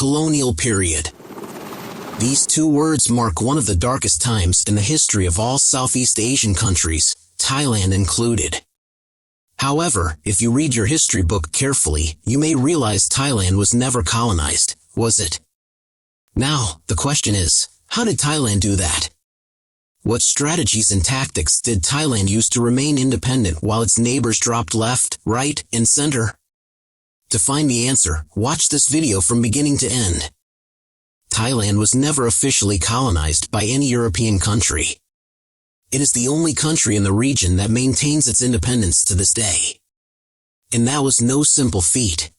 colonial period. These two words mark one of the darkest times in the history of all Southeast Asian countries, Thailand included. However, if you read your history book carefully, you may realize Thailand was never colonized, was it? Now, the question is, how did Thailand do that? What strategies and tactics did Thailand use to remain independent while its neighbors dropped left, right, and center? To find the answer, watch this video from beginning to end. Thailand was never officially colonized by any European country. It is the only country in the region that maintains its independence to this day. And that was no simple feat.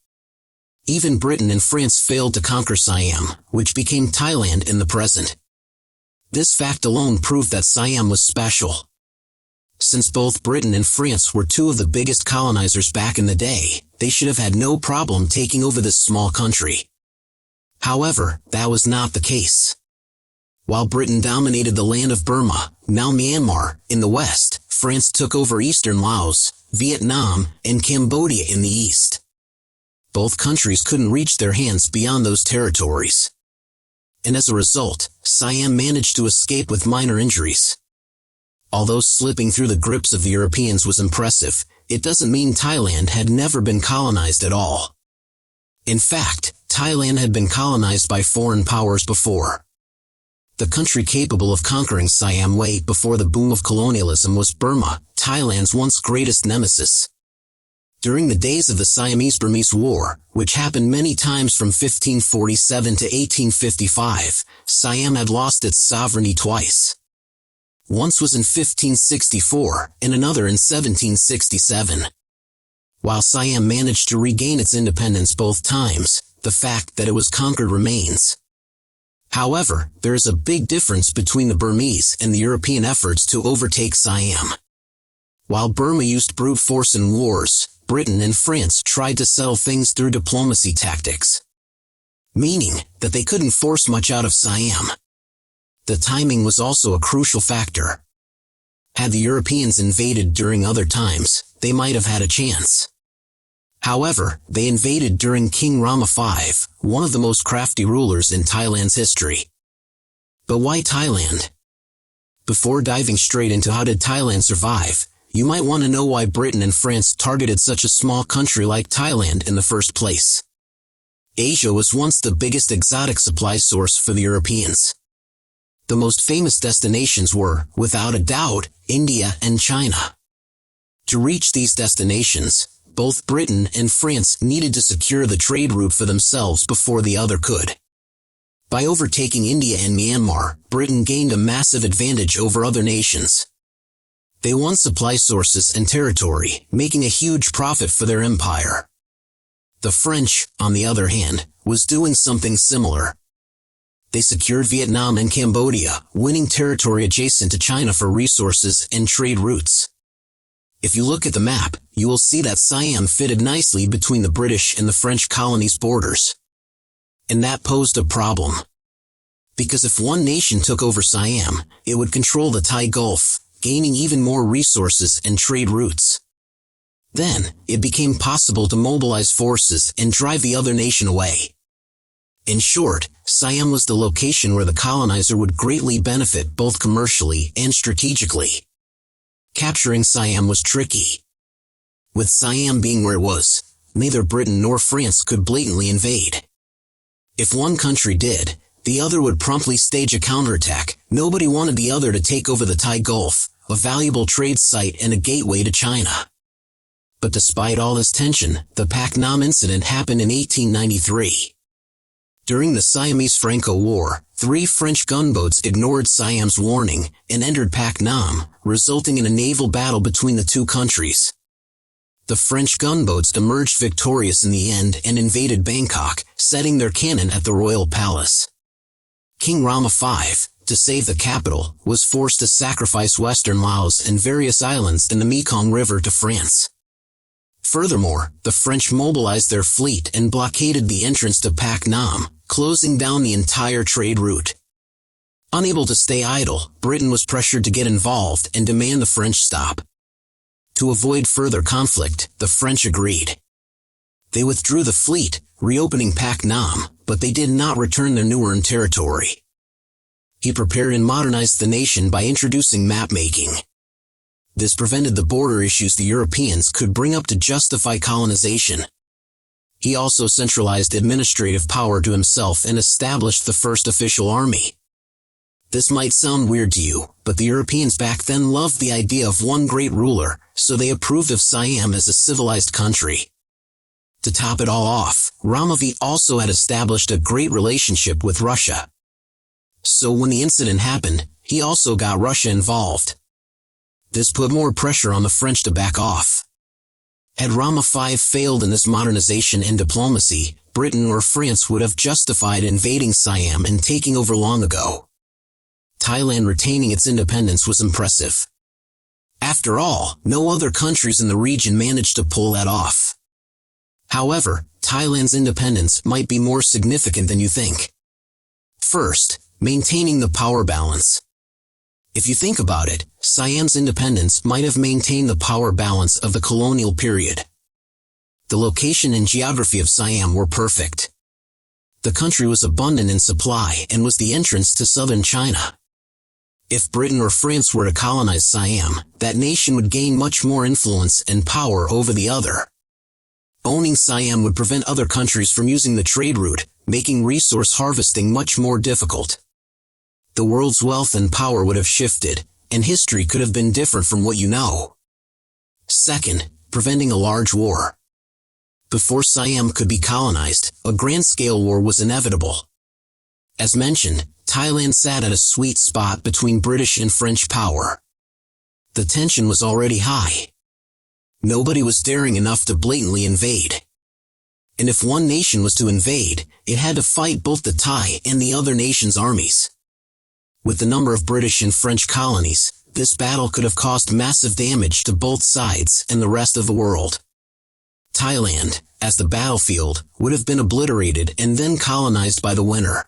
Even Britain and France failed to conquer Siam, which became Thailand in the present. This fact alone proved that Siam was special. Since both Britain and France were two of the biggest colonizers back in the day, they should have had no problem taking over this small country. However, that was not the case. While Britain dominated the land of Burma, now Myanmar, in the west, France took over eastern Laos, Vietnam, and Cambodia in the east. Both countries couldn't reach their hands beyond those territories. And as a result, Siam managed to escape with minor injuries. Although slipping through the grips of the Europeans was impressive, it doesn't mean Thailand had never been colonized at all. In fact, Thailand had been colonized by foreign powers before. The country capable of conquering Siam way before the boom of colonialism was Burma, Thailand's once greatest nemesis. During the days of the Siamese-Burmese War, which happened many times from 1547 to 1855, Siam had lost its sovereignty twice. Once was in 1564 and another in 1767. While Siam managed to regain its independence both times, the fact that it was conquered remains. However, there is a big difference between the Burmese and the European efforts to overtake Siam. While Burma used brute force in wars, Britain and France tried to settle things through diplomacy tactics. Meaning that they couldn't force much out of Siam. The timing was also a crucial factor. Had the Europeans invaded during other times, they might have had a chance. However, they invaded during King Rama V, one of the most crafty rulers in Thailand's history. But why Thailand? Before diving straight into how did Thailand survive, you might want to know why Britain and France targeted such a small country like Thailand in the first place. Asia was once the biggest exotic supply source for the Europeans. The most famous destinations were, without a doubt, India and China. To reach these destinations, both Britain and France needed to secure the trade route for themselves before the other could. By overtaking India and Myanmar, Britain gained a massive advantage over other nations. They won supply sources and territory, making a huge profit for their empire. The French, on the other hand, was doing something similar. They secured Vietnam and Cambodia, winning territory adjacent to China for resources and trade routes. If you look at the map, you will see that Siam fitted nicely between the British and the French colonies' borders. And that posed a problem. Because if one nation took over Siam, it would control the Thai Gulf, gaining even more resources and trade routes. Then, it became possible to mobilize forces and drive the other nation away. In short, Siam was the location where the colonizer would greatly benefit both commercially and strategically. Capturing Siam was tricky. With Siam being where it was, neither Britain nor France could blatantly invade. If one country did, the other would promptly stage a counterattack. Nobody wanted the other to take over the Thai Gulf, a valuable trade site and a gateway to China. But despite all this tension, the Pak Nam incident happened in 1893. During the Siamese-Franco War, 3 French gunboats ignored Siam's warning and entered Pak Nam, resulting in a naval battle between the two countries. The French gunboats emerged victorious in the end and invaded Bangkok, setting their cannon at the royal palace. King Rama V, to save the capital, was forced to sacrifice western Laos and various islands in the Mekong River to France. Furthermore, the French mobilized their fleet and blockaded the entrance to Pak Nam, closing down the entire trade route. Unable to stay idle, Britain was pressured to get involved and demand the French stop. To avoid further conflict, the French agreed. They withdrew the fleet, reopening Pak Nam, but they did not return their new earned territory. He prepared and modernized the nation by introducing map-making. This prevented the border issues the Europeans could bring up to justify colonization. He also centralized administrative power to himself and established the first official army. This might sound weird to you, but the Europeans back then loved the idea of one great ruler, so they approved of Siam as a civilized country. To top it all off, Rama V also had established a great relationship with Russia. So when the incident happened, he also got Russia involved. This put more pressure on the French to back off. Had Rama V failed in this modernization and diplomacy, Britain or France would have justified invading Siam and taking over long ago. Thailand retaining its independence was impressive. After all, no other countries in the region managed to pull that off. However, Thailand's independence might be more significant than you think. First, maintaining the power balance. If you think about it, Siam's independence might have maintained the power balance of the colonial period. The location and geography of Siam were perfect. The country was abundant in supply and was the entrance to southern China. If Britain or France were to colonize Siam, that nation would gain much more influence and power over the other. Owning Siam would prevent other countries from using the trade route, making resource harvesting much more difficult. The world's wealth and power would have shifted, and history could have been different from what you know. Second, preventing a large war. Before Siam could be colonized, a grand-scale war was inevitable. As mentioned, Thailand sat at a sweet spot between British and French power. The tension was already high. Nobody was daring enough to blatantly invade. And if one nation was to invade, it had to fight both the Thai and the other nation's armies. With the number of British and French colonies, this battle could have caused massive damage to both sides and the rest of the world. Thailand, as the battlefield, would have been obliterated and then colonized by the winner.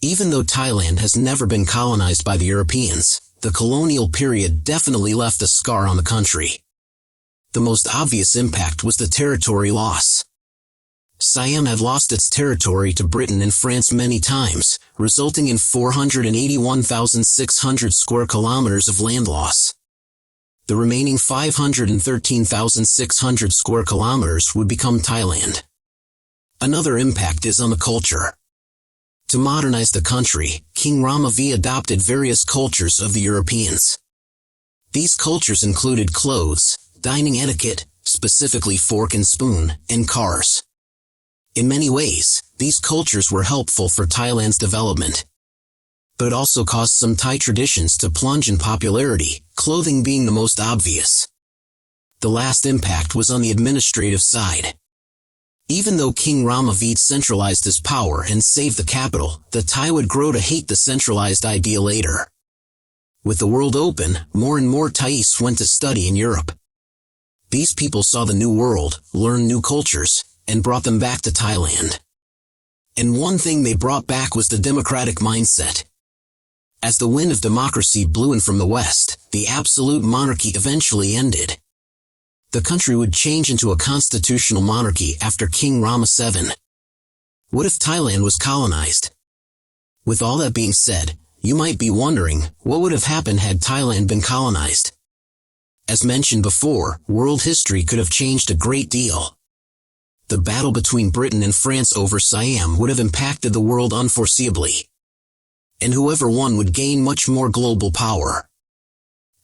Even though Thailand has never been colonized by the Europeans, the colonial period definitely left a scar on the country. The most obvious impact was the territory loss. Siam had lost its territory to Britain and France many times, resulting in 481,600 square kilometers of land loss. The remaining 513,600 square kilometers would become Thailand. Another impact is on the culture. To modernize the country, King Rama V adopted various cultures of the Europeans. These cultures included clothes, dining etiquette, specifically fork and spoon, and cars. In many ways, these cultures were helpful for Thailand's development. But it also caused some Thai traditions to plunge in popularity, clothing being the most obvious. The last impact was on the administrative side. Even though King Rama V centralized his power and saved the capital, the Thai would grow to hate the centralized idea later. With the world open, more and more Thais went to study in Europe. These people saw the new world, learned new cultures, and brought them back to Thailand. And one thing they brought back was the democratic mindset. As the wind of democracy blew in from the west, the absolute monarchy eventually ended. The country would change into a constitutional monarchy after King Rama VII. What if Thailand was colonized? With all that being said, you might be wondering, what would have happened had Thailand been colonized? As mentioned before, world history could have changed a great deal. The battle between Britain and France over Siam would have impacted the world unforeseeably. And whoever won would gain much more global power.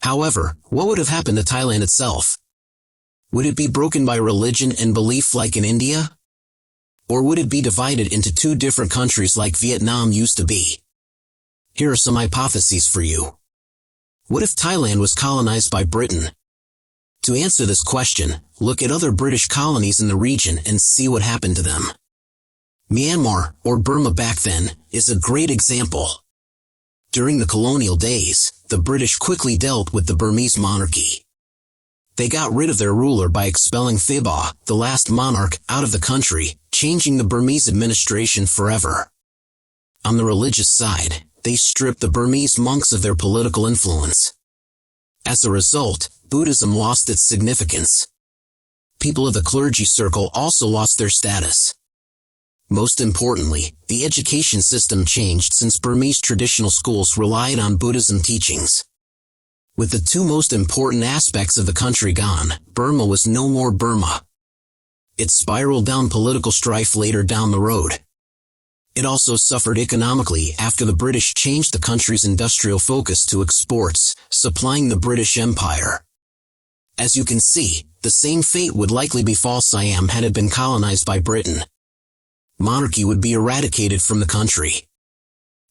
However, what would have happened to Thailand itself? Would it be broken by religion and belief like in India? Or would it be divided into two different countries like Vietnam used to be? Here are some hypotheses for you. What if Thailand was colonized by Britain? To answer this question, look at other British colonies in the region and see what happened to them. Myanmar, or Burma back then, is a great example. During the colonial days, the British quickly dealt with the Burmese monarchy. They got rid of their ruler by expelling Thibaw, the last monarch, out of the country, changing the Burmese administration forever. On the religious side, they stripped the Burmese monks of their political influence. As a result, Buddhism lost its significance. People of the clergy circle also lost their status. Most importantly, the education system changed since Burmese traditional schools relied on Buddhism teachings. With the two most important aspects of the country gone, Burma was no more Burma. It spiraled down political strife later down the road. It also suffered economically after the British changed the country's industrial focus to exports, supplying the British Empire. As you can see, the same fate would likely befall Siam had it been colonized by Britain. Monarchy would be eradicated from the country.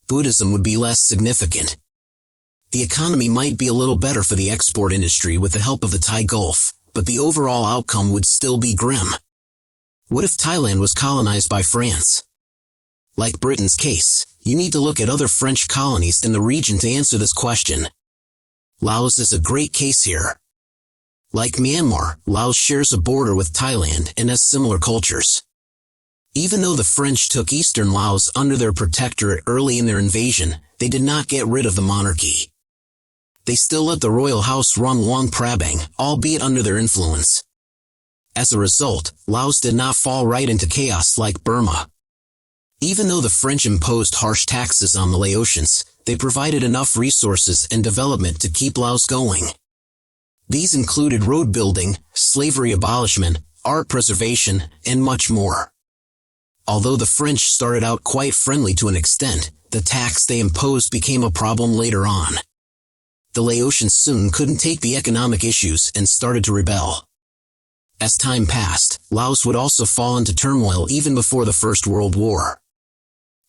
Buddhism would be less significant. The economy might be a little better for the export industry with the help of the Thai Gulf, but the overall outcome would still be grim. What if Thailand was colonized by France? Like Britain's case, you need to look at other French colonies in the region to answer this question. Laos is a great case here. Like Myanmar, Laos shares a border with Thailand and has similar cultures. Even though the French took eastern Laos under their protectorate early in their invasion, they did not get rid of the monarchy. They still let the royal house run Luang Prabang, albeit under their influence. As a result, Laos did not fall right into chaos like Burma. Even though the French imposed harsh taxes on the Laotians, they provided enough resources and development to keep Laos going. These included road building, slavery abolishment, art preservation, and much more. Although the French started out quite friendly to an extent, the tax they imposed became a problem later on. The Laotians soon couldn't take the economic issues and started to rebel. As time passed, Laos would also fall into turmoil even before the First World War.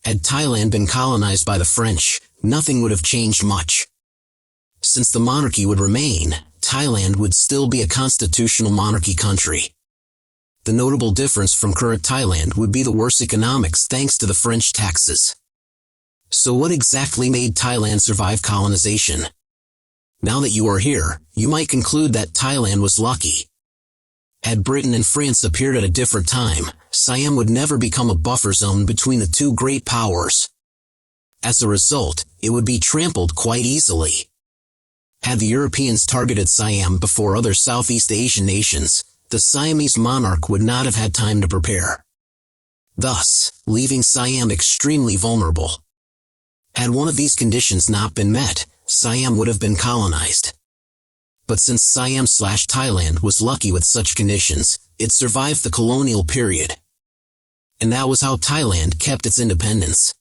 Had Thailand been colonized by the French, nothing would have changed much. Since the monarchy would remain, Thailand would still be a constitutional monarchy country. The notable difference from current Thailand would be the worse economics thanks to the French taxes. So what exactly made Thailand survive colonization? Now that you are here, you might conclude that Thailand was lucky. Had Britain and France appeared at a different time, Siam would never become a buffer zone between the two great powers. As a result, it would be trampled quite easily. Had the Europeans targeted Siam before other Southeast Asian nations, the Siamese monarch would not have had time to prepare, thus leaving Siam extremely vulnerable. Had one of these conditions not been met, Siam would have been colonized. But since Siam/Thailand was lucky with such conditions, it survived the colonial period. And that was how Thailand kept its independence.